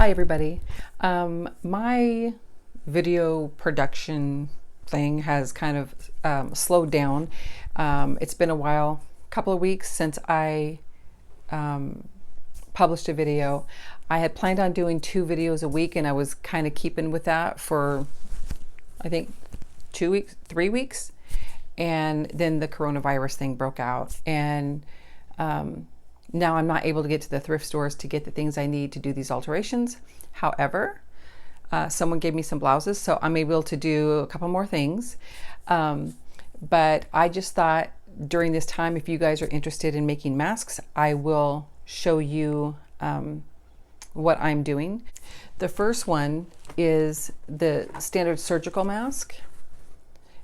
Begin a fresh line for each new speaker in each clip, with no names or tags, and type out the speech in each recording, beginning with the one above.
Hi everybody. My video production thing has kind of slowed down. It's been a while, a couple of weeks since I published a video. I had planned on doing 2 videos a week, and I was kind of keeping with that for I think 2 weeks, 3 weeks, and then the coronavirus thing broke out, and now I'm not able to get to the thrift stores to get the things I need to do these alterations. However, someone gave me some blouses, so I'm able to do a couple more things. But I just thought during this time, if you guys are interested in making masks, I will show you what I'm doing. The first one is the standard surgical mask.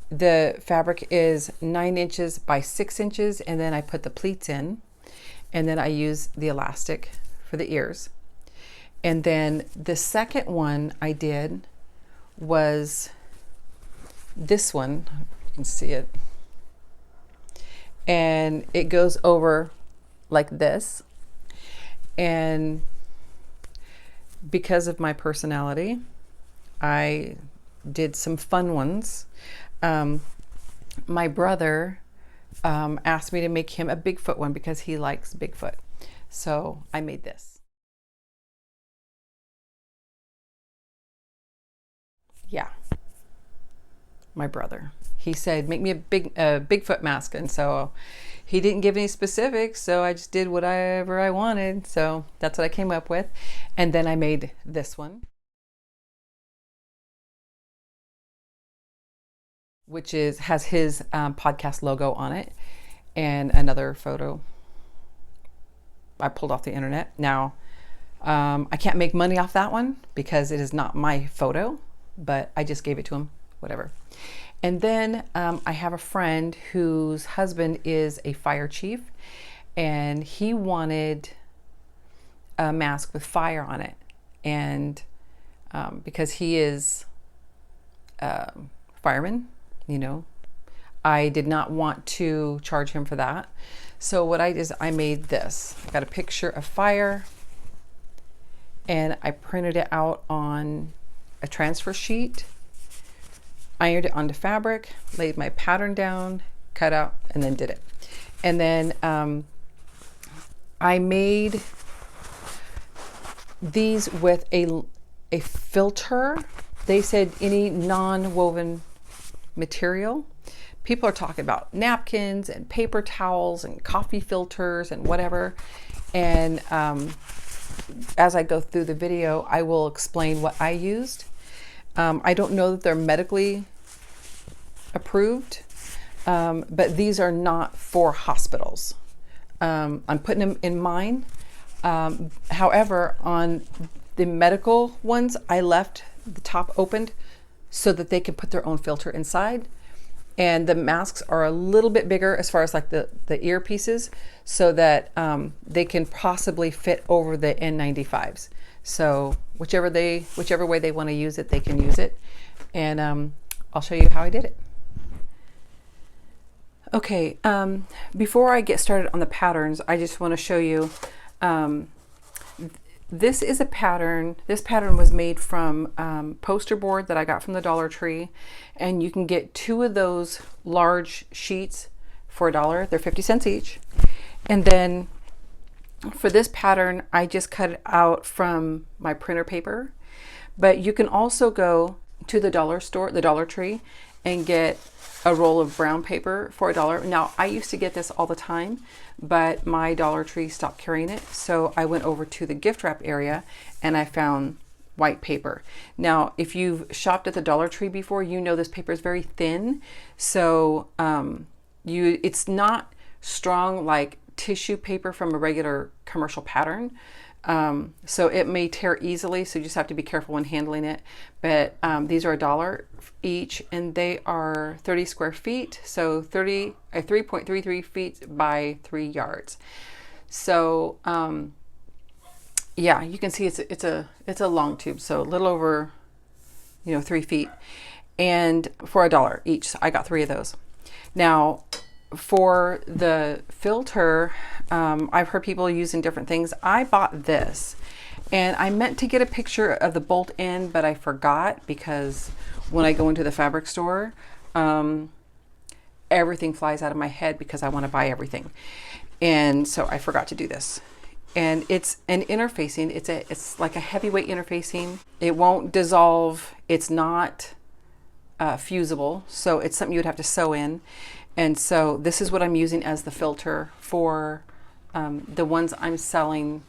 The fabric is 9 inches by 6 inches, and then I put the pleats in. And then I use the elastic for the ears. And then the second one I did was this one. You can see it. And it goes over like this. And because of my personality, I did some fun ones. My brother asked me to make him a Bigfoot one because he likes Bigfoot. So I made this. Yeah, my brother. He said, make me a Bigfoot mask. And so he didn't give any specifics, so I just did whatever I wanted. So that's what I came up with. And then I made this one, which has his podcast logo on it, and another photo I pulled off the internet. Now, I can't make money off that one because it is not my photo, but I just gave it to him, whatever. And then I have a friend whose husband is a fire chief, and he wanted a mask with fire on it. And because he is a fireman, you know, I did not want to charge him for that. So what I did is I made this. I got a picture of fire, and I printed it out on a transfer sheet, ironed it onto fabric, laid my pattern down, cut out, and then did it. And then I made these with a filter. They said any non-woven material. People are talking about napkins and paper towels and coffee filters and whatever. And as I go through the video, I will explain what I used. I don't know that they're medically approved, but these are not for hospitals. I'm putting them in mine. However, on the medical ones, I left the top opened so that they can put their own filter inside. And the masks are a little bit bigger as far as like the ear pieces, so that they can possibly fit over the N95s. So whichever way they want to use it, they can use it. And I'll show you how I did it. Okay, before I get started on the patterns, I just want to show you, this is a pattern. This pattern was made from poster board that I got from the Dollar Tree, and you can get 2 of those large sheets for $1. They're 50 cents each. And then for this pattern, I just cut it out from my printer paper. But you can also go to the dollar store, the Dollar Tree, and get a roll of brown paper for $1. Now, I used to get this all the time, but my Dollar Tree stopped carrying it. So I went over to the gift wrap area and I found white paper. Now, if you've shopped at the Dollar Tree before, you know this paper is very thin. So it's not strong like tissue paper from a regular commercial pattern. So it may tear easily, so you just have to be careful when handling it. But these are $1 each, and they are 30 square feet, so 3.33 feet by 3 yards. So yeah, you can see it's a long tube, so a little over 3 feet, and for $1 each. So I got 3 of those. Now, for the filter, I've heard people using different things. I bought this, And I meant to get a picture of the bolt end, but I forgot because when I go into the fabric store, everything flies out of my head because I want to buy everything. And so I forgot to do this. And it's an interfacing. It's like a heavyweight interfacing. It won't dissolve. It's not fusible. So it's something you would have to sew in. And so this is what I'm using as the filter for the ones I'm selling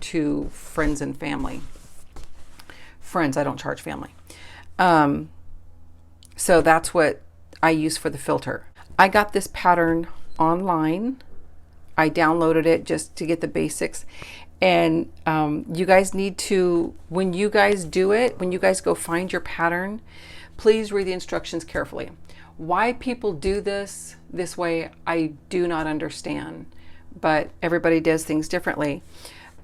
to friends and family. Friends, I don't charge family. So that's what I use for the filter. I got this pattern online. I downloaded it just to get the basics. And you guys need to, when you guys do it, when you guys go find your pattern, please read the instructions carefully. Why people do this way, I do not understand, but everybody does things differently.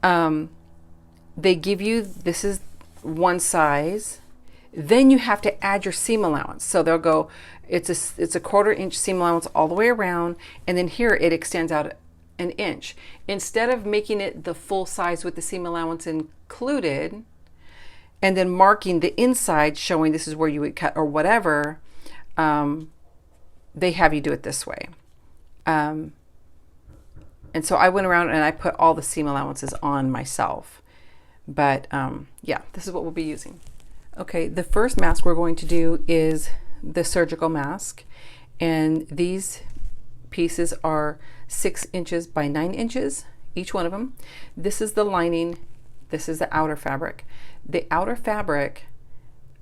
They give you, this is one size, then you have to add your seam allowance. So they'll go, it's a 1/4 inch seam allowance all the way around, and then here it extends out 1 inch. Instead of making it the full size with the seam allowance included, and then marking the inside showing this is where you would cut or whatever, they have you do it this way. And so I went around and I put all the seam allowances on myself. But yeah, this is what we'll be using. Okay, the first mask we're going to do is the surgical mask. And these pieces are 6 inches by 9 inches, each one of them. This is the lining. This is the outer fabric. The outer fabric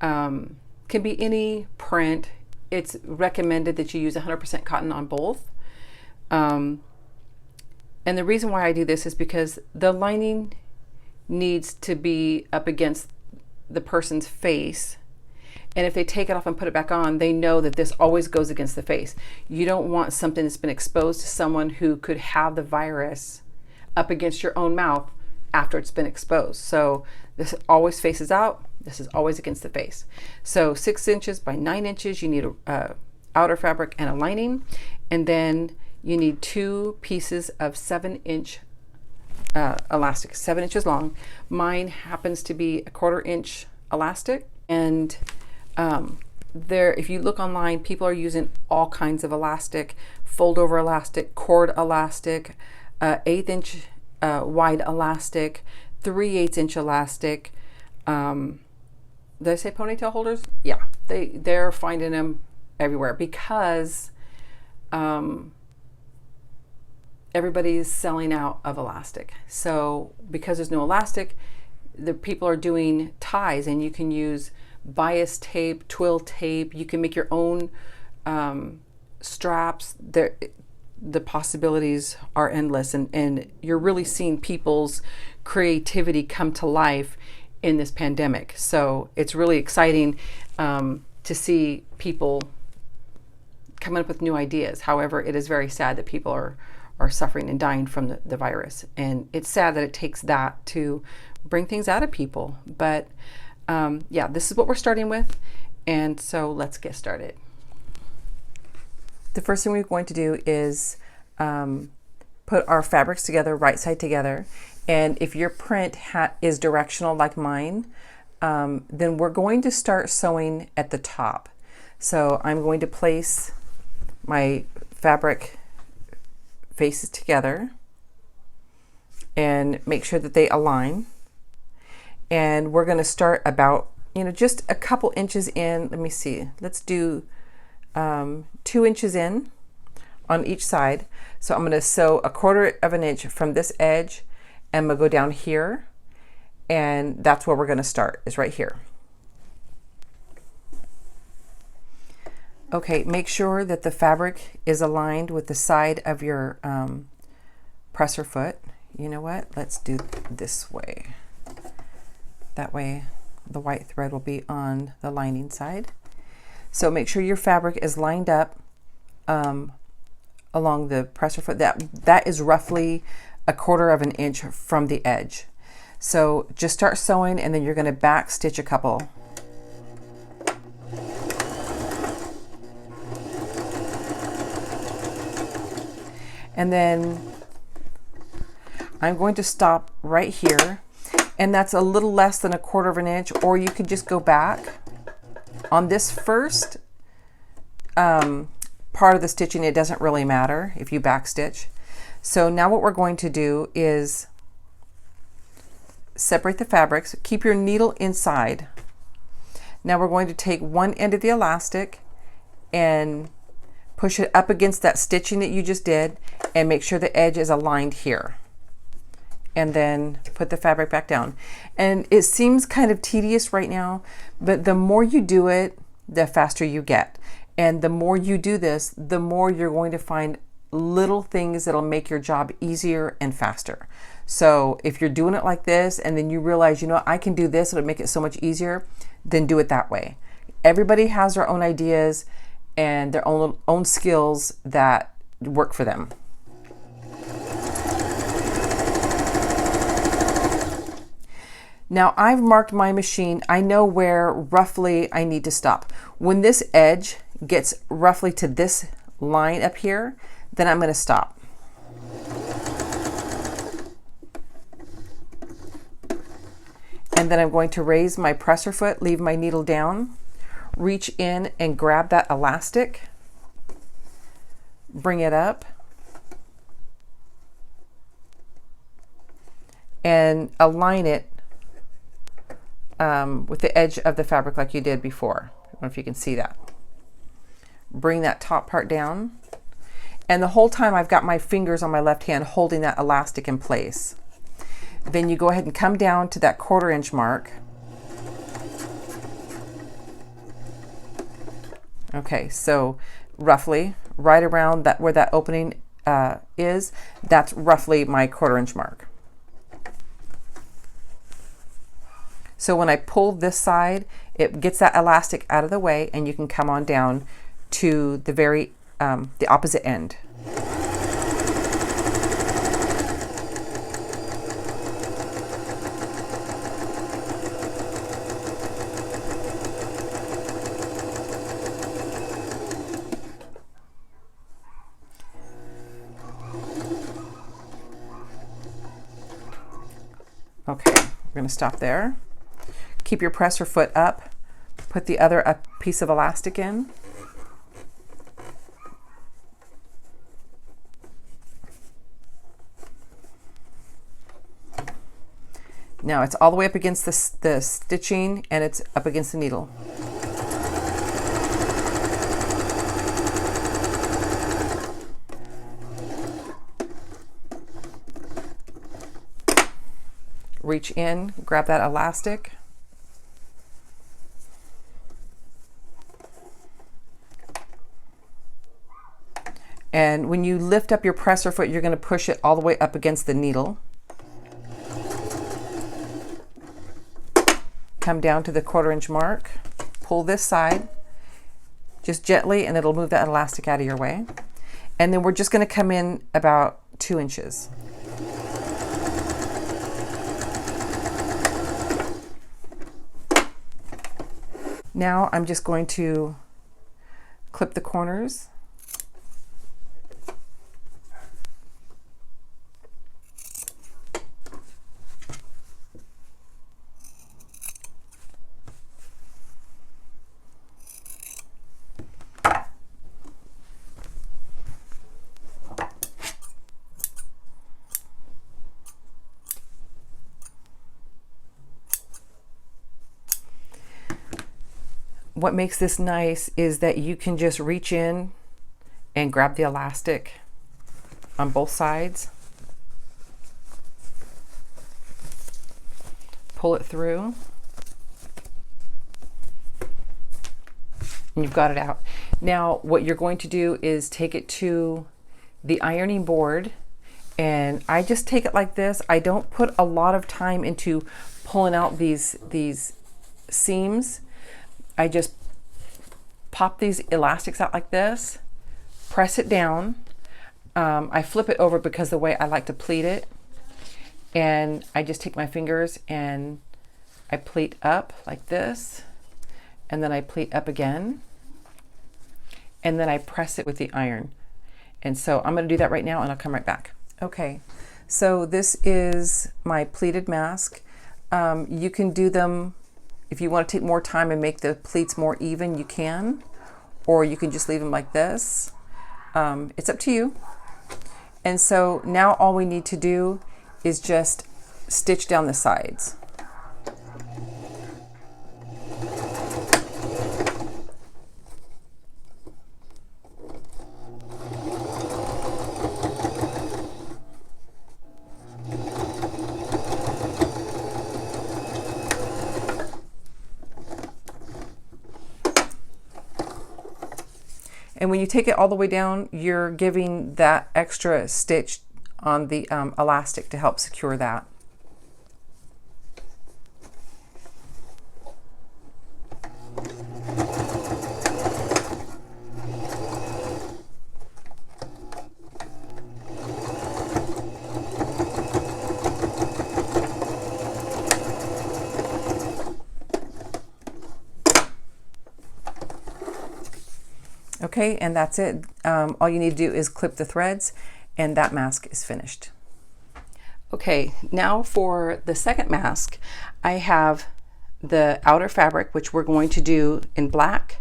can be any print. It's recommended that you use 100% cotton on both. And the reason why I do this is because the lining needs to be up against the person's face. And if they take it off and put it back on, they know that this always goes against the face. You don't want something that's been exposed to someone who could have the virus up against your own mouth after it's been exposed. So this always faces out. This is always against the face. So 6 inches by 9 inches, you need a outer fabric and a lining. And then you need 2 pieces of 7-inch elastic, 7 inches long. Mine happens to be a 1/4 inch elastic. And there, if you look online, people are using all kinds of elastic, fold over elastic, cord elastic, 1/8 inch wide elastic, 3/8 inch elastic. Did I say ponytail holders? Yeah, they're finding them everywhere because everybody's selling out of elastic. So because there's no elastic, the people are doing ties, and you can use bias tape, twill tape. You can make your own straps. The possibilities are endless, and you're really seeing people's creativity come to life in this pandemic. So it's really exciting to see people coming up with new ideas. However, it is very sad that people are suffering and dying from the virus. And it's sad that it takes that to bring things out of people. But yeah, this is what we're starting with. And so let's get started. The first thing we're going to do is put our fabrics together, right side together. And if your print is directional like mine, then we're going to start sewing at the top. So I'm going to place my fabric faces together and make sure that they align. And we're going to start about, just a couple inches in. Let me see. Let's do 2 inches in on each side. So I'm going to sew 1/4 inch from this edge, and I'm going to go down here, and that's where we're going to start, is right here. Okay, make sure that the fabric is aligned with the side of your presser foot. You know what? Let's do this way. That way the white thread will be on the lining side. So make sure your fabric is lined up along the presser foot. That is roughly 1/4 inch from the edge. So just start sewing, and then you're going to back stitch a couple. And then I'm going to stop right here, and that's a little less than 1/4 of an inch, or you could just go back on this first part of the stitching. It doesn't really matter if you back stitch. So now what we're going to do is separate the fabrics, keep your needle inside. Now we're going to take one end of the elastic and push it up against that stitching that you just did and make sure the edge is aligned here. And then put the fabric back down. And it seems kind of tedious right now, but the more you do it, the faster you get. And the more you do this, the more you're going to find little things that'll make your job easier and faster. So if you're doing it like this and then you realize, you know, I can do this, it'll make it so much easier, then do it that way. Everybody has their own ideas and their own skills that work for them. Now I've marked my machine. I know where roughly I need to stop. When this edge gets roughly to this line up here, then I'm going to stop. And then I'm going to raise my presser foot, leave my needle down, reach in and grab that elastic, bring it up, and align it with the edge of the fabric like you did before. I don't know if you can see that. Bring that top part down. And the whole time I've got my fingers on my left hand holding that elastic in place. Then you go ahead and come down to that 1/4 inch mark. Okay, so roughly right around that where that opening is, that's roughly my 1/4 inch mark. So when I pull this side, it gets that elastic out of the way and you can come on down to the very the opposite end. Okay, we're going to stop there. Keep your presser foot up. Put the other piece of elastic in. Now it's all the way up against the stitching and it's up against the needle. Reach in, grab that elastic. And when you lift up your presser foot, you're going to push it all the way up against the needle. Come down to the 1/4 inch mark, pull this side just gently and it'll move that elastic out of your way. And then we're just going to come in about 2 inches. Now I'm just going to clip the corners. What makes this nice is that you can just reach in and grab the elastic on both sides, pull it through, and you've got it out. Now what you're going to do is take it to the ironing board, and I just take it like this. I don't put a lot of time into pulling out these seams. I just pop these elastics out like this, press it down. I flip it over because the way I like to pleat it. And I just take my fingers and I pleat up like this. And then I pleat up again. And then I press it with the iron. And so I'm going to do that right now and I'll come right back. Okay, so this is my pleated mask. You can do them, if you want to take more time and make the pleats more even, you can, or you can just leave them like this. It's up to you. And so now all we need to do is just stitch down the sides. And when you take it all the way down, you're giving that extra stitch on the elastic to help secure that. Okay, and that's it. All you need to do is clip the threads and that mask is finished. Okay, now for the second mask, I have the outer fabric, which we're going to do in black.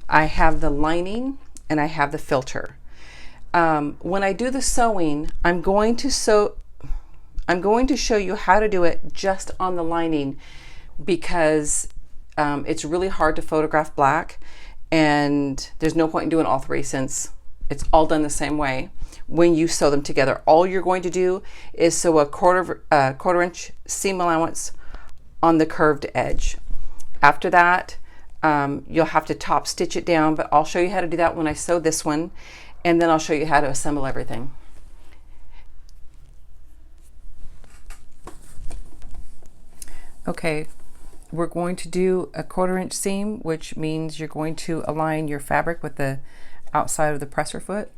I have the lining and I have the filter. When I do the sewing, I'm going to show you how to do it just on the lining, because it's really hard to photograph black. And there's no point in doing all three since it's all done the same way. When you sew them together, all you're going to do is sew a quarter inch seam allowance on the curved edge. After that, you'll have to top stitch it down, but I'll show you how to do that when I sew this one, and then I'll show you how to assemble everything. Okay. We're going to do a quarter inch seam, which means you're going to align your fabric with the outside of the presser foot.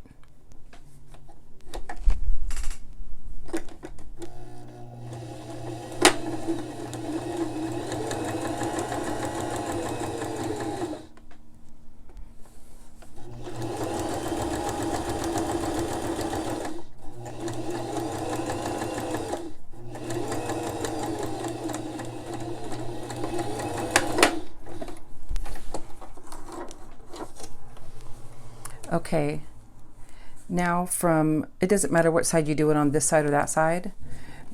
Okay, now it doesn't matter what side you do it on, this side or that side,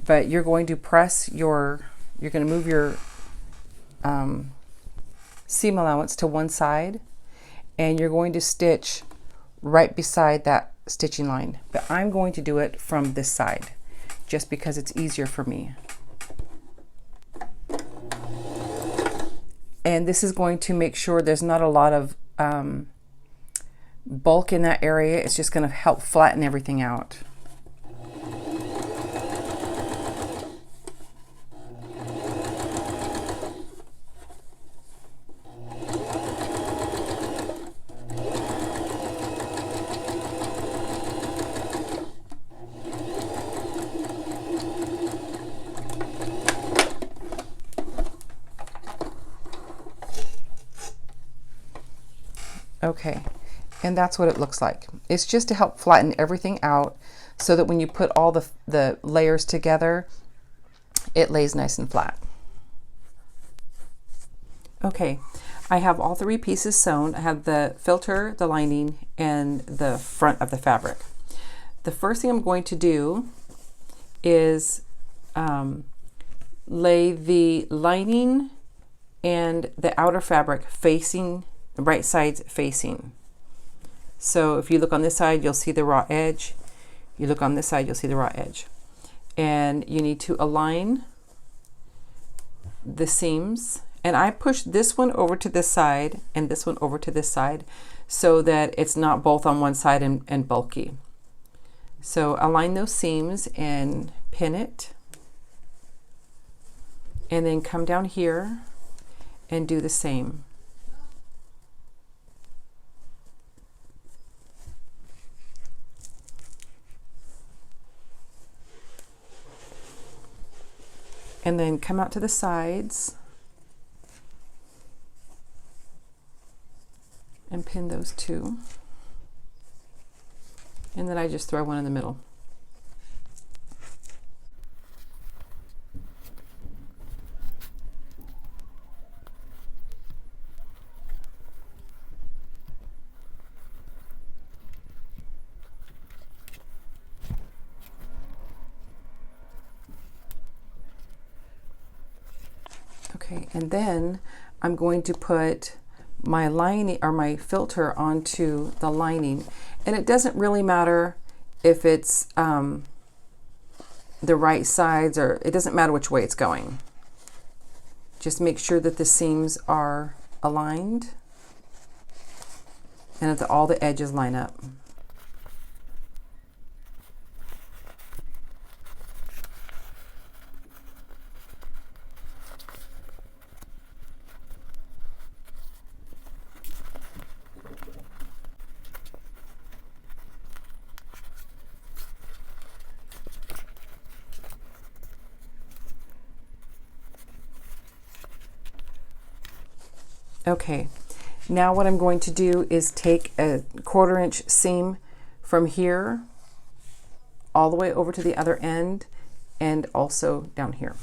but you're going to you're going to move your seam allowance to one side, and you're going to stitch right beside that stitching line. But I'm going to do it from this side, just because it's easier for me. And this is going to make sure there's not a lot of bulk in that area. It's just going to help flatten everything out. Okay. And that's what it looks like. It's just to help flatten everything out so that when you put all the layers together, it lays nice and flat. Okay, I have all three pieces sewn. I have the filter, the lining, and the front of the fabric. The first thing I'm going to do is lay the lining and the outer fabric facing, the right sides facing. So if you look on this side, you'll see the raw edge. You look on this side, you'll see the raw edge. And you need to align the seams. And I push this one over to this side and this one over to this side so that it's not both on one side and bulky. So align those seams and pin it. And then come down here and do the same. And then come out to the sides and pin those two. And then I just throw one in the middle. Okay, and then I'm going to put my lining or my filter onto the lining, and it doesn't really matter if it's the right sides, or it doesn't matter which way it's going. Just make sure that the seams are aligned and that all the edges line up. Okay, now what I'm going to do is take a 1/4 inch seam from here all the way over to the other end and also down here.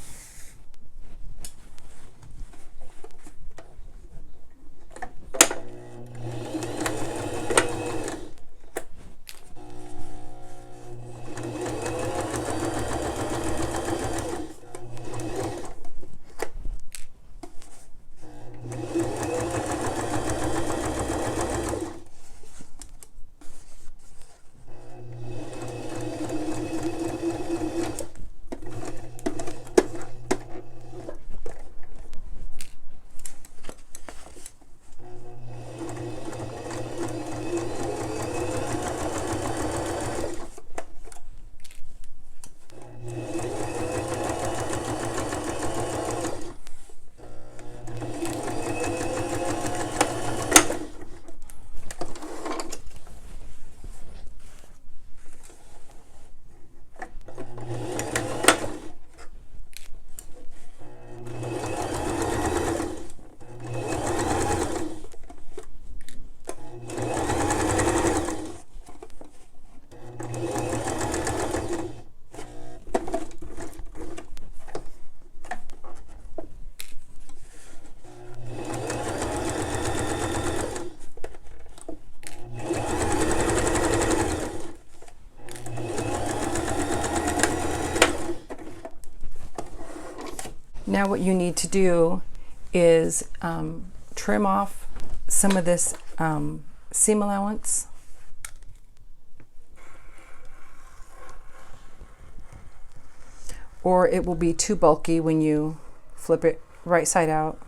Now what you need to do is trim off some of this seam allowance. Or it will be too bulky when you flip it right side out.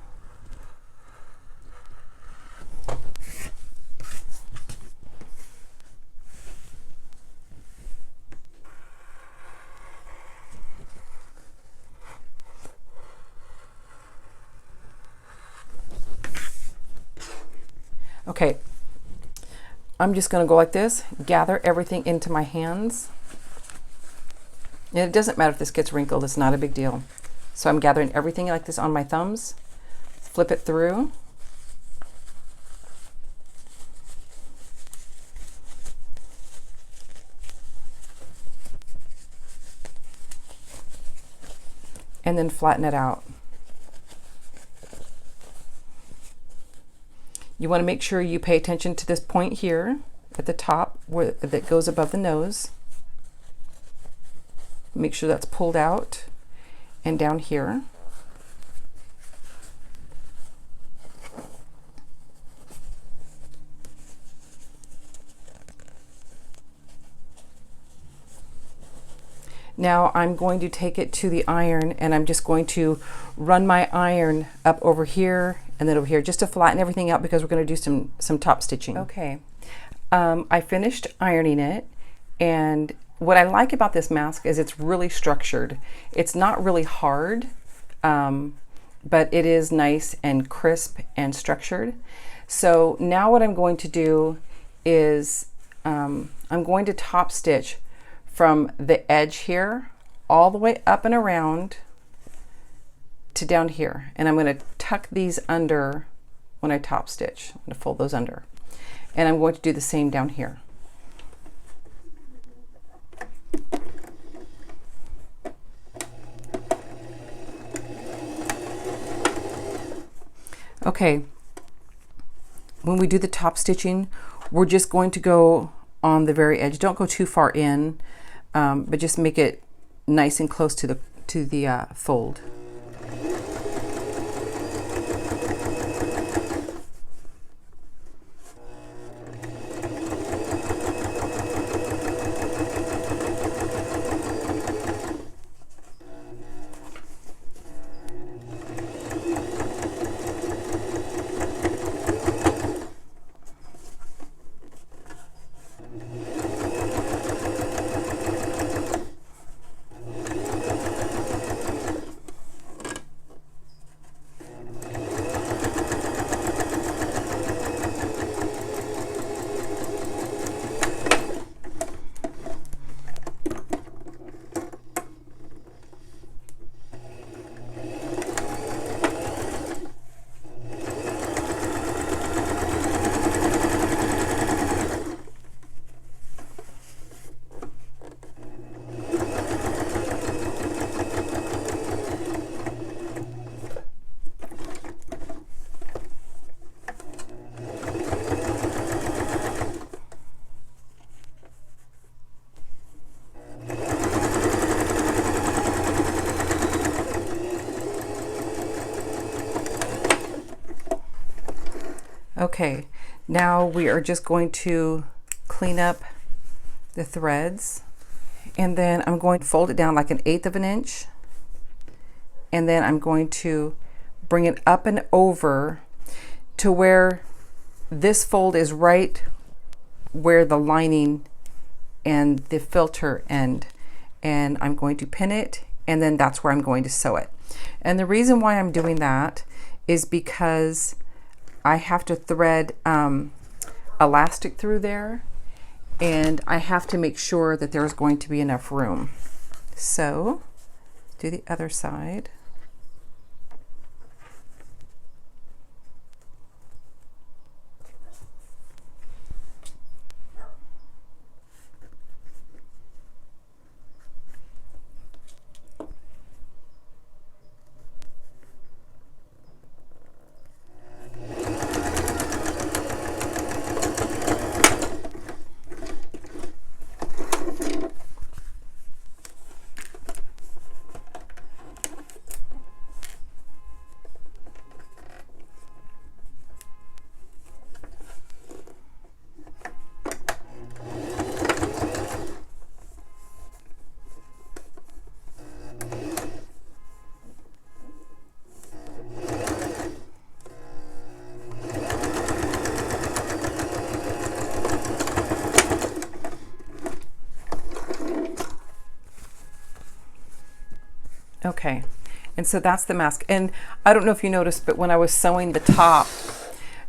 Okay, I'm just going to go like this, gather everything into my hands. And it doesn't matter if this gets wrinkled, it's not a big deal. So I'm gathering everything like this on my thumbs, flip it through. And then flatten it out. You want to make sure you pay attention to this point here at the top where that goes above the nose. Make sure that's pulled out, and down here. Now I'm going to take it to the iron, and I'm just going to run my iron up over here and then over here just to flatten everything out, because we're going to do some top stitching. Okay, I finished ironing it, and what I like about this mask is it's really structured. It's not really hard, but it is nice and crisp and structured. So now what I'm going to do is I'm going to top stitch from the edge here all the way up and around to down here, and I'm going to tuck these under when I top stitch. I'm going to fold those under, and I'm going to do the same down here. Okay, when we do the top stitching, we're just going to go on the very edge. Don't go too far in, but just make it nice and close to the fold. Okay, now we are just going to clean up the threads, and then I'm going to fold it down like 1/8 of an inch, and then I'm going to bring it up and over to where this fold is right where the lining and the filter end, and I'm going to pin it, and then that's where I'm going to sew it. And the reason why I'm doing that is because I have to thread elastic through there, and I have to make sure that there's going to be enough room. So do the other side. Okay, and so that's the mask. And I don't know if you noticed, but when I was sewing the top,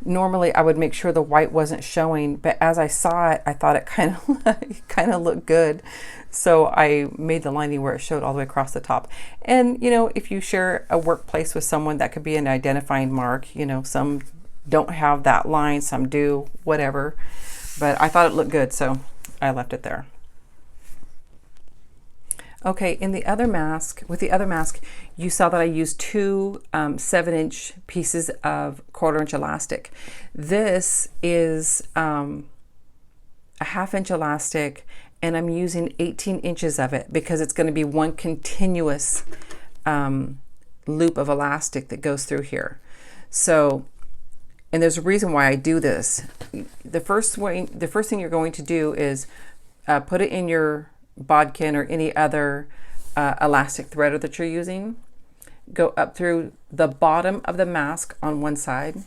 normally I would make sure the white wasn't showing, but as I saw it, I thought it kind of looked good. So I made the lining where it showed all the way across the top. And you know, if you share a workplace with someone, that could be an identifying mark. You know, some don't have that line, some do, whatever. But I thought it looked good, so I left it there. Okay, in the other mask, with the other mask, you saw that I used two 7-inch pieces of 1/4 inch elastic. This is a 1/2 inch elastic, and I'm using 18 inches of it because it's going to be one continuous loop of elastic that goes through here. So, and there's a reason why I do this. The first thing you're going to do is put it in your bodkin or any other elastic threader that you're using. Go up through the bottom of the mask on one side.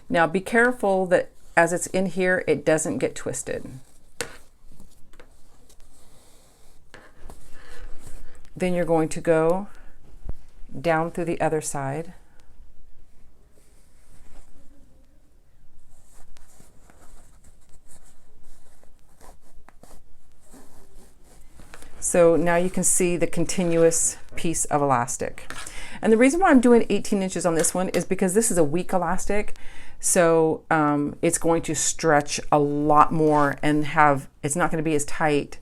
Now be careful that as it's in here, it doesn't get twisted. Then you're going to go down through the other side. So now you can see the continuous piece of elastic. And the reason why I'm doing 18 inches on this one is because this is a weak elastic. So it's going to stretch a lot more and it's not going to be as tight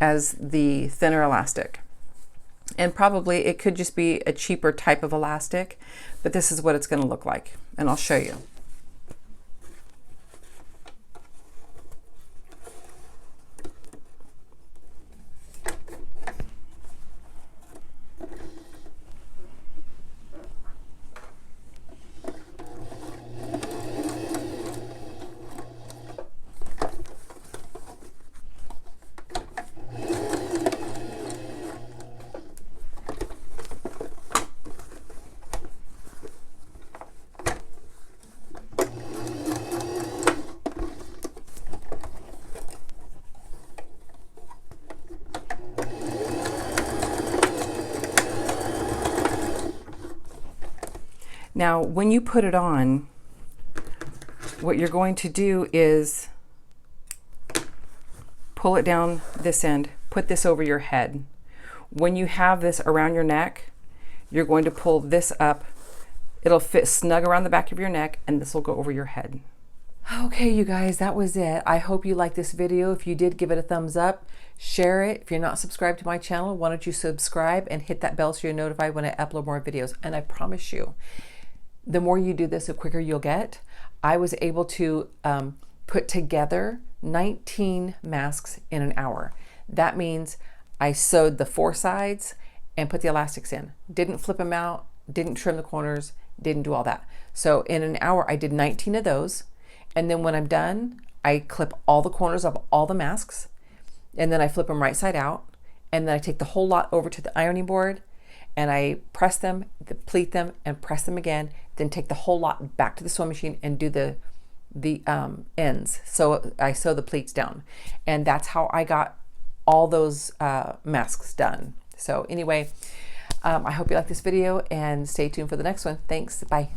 as the thinner elastic. And probably it could just be a cheaper type of elastic, but this is what it's going to look like. And I'll show you. Now, when you put it on, what you're going to do is pull it down this end, put this over your head. When you have this around your neck, you're going to pull this up. It'll fit snug around the back of your neck, and this will go over your head. Okay, you guys, that was it. I hope you liked this video. If you did, give it a thumbs up, share it. If you're not subscribed to my channel, why don't you subscribe and hit that bell so you're notified when I upload more videos. And I promise you, the more you do this, the quicker you'll get. I was able to put together 19 masks in an hour. That means I sewed the 4 sides and put the elastics in. Didn't flip them out, didn't trim the corners, didn't do all that. So in an hour, I did 19 of those. And then when I'm done, I clip all the corners of all the masks, and then I flip them right side out. And then I take the whole lot over to the ironing board, and I press them, pleat them, and press them again. Then take the whole lot back to the sewing machine and do the ends. So I sew the pleats down, and that's how I got all those masks done. So anyway, I hope you like this video, and stay tuned for the next one. Thanks. Bye.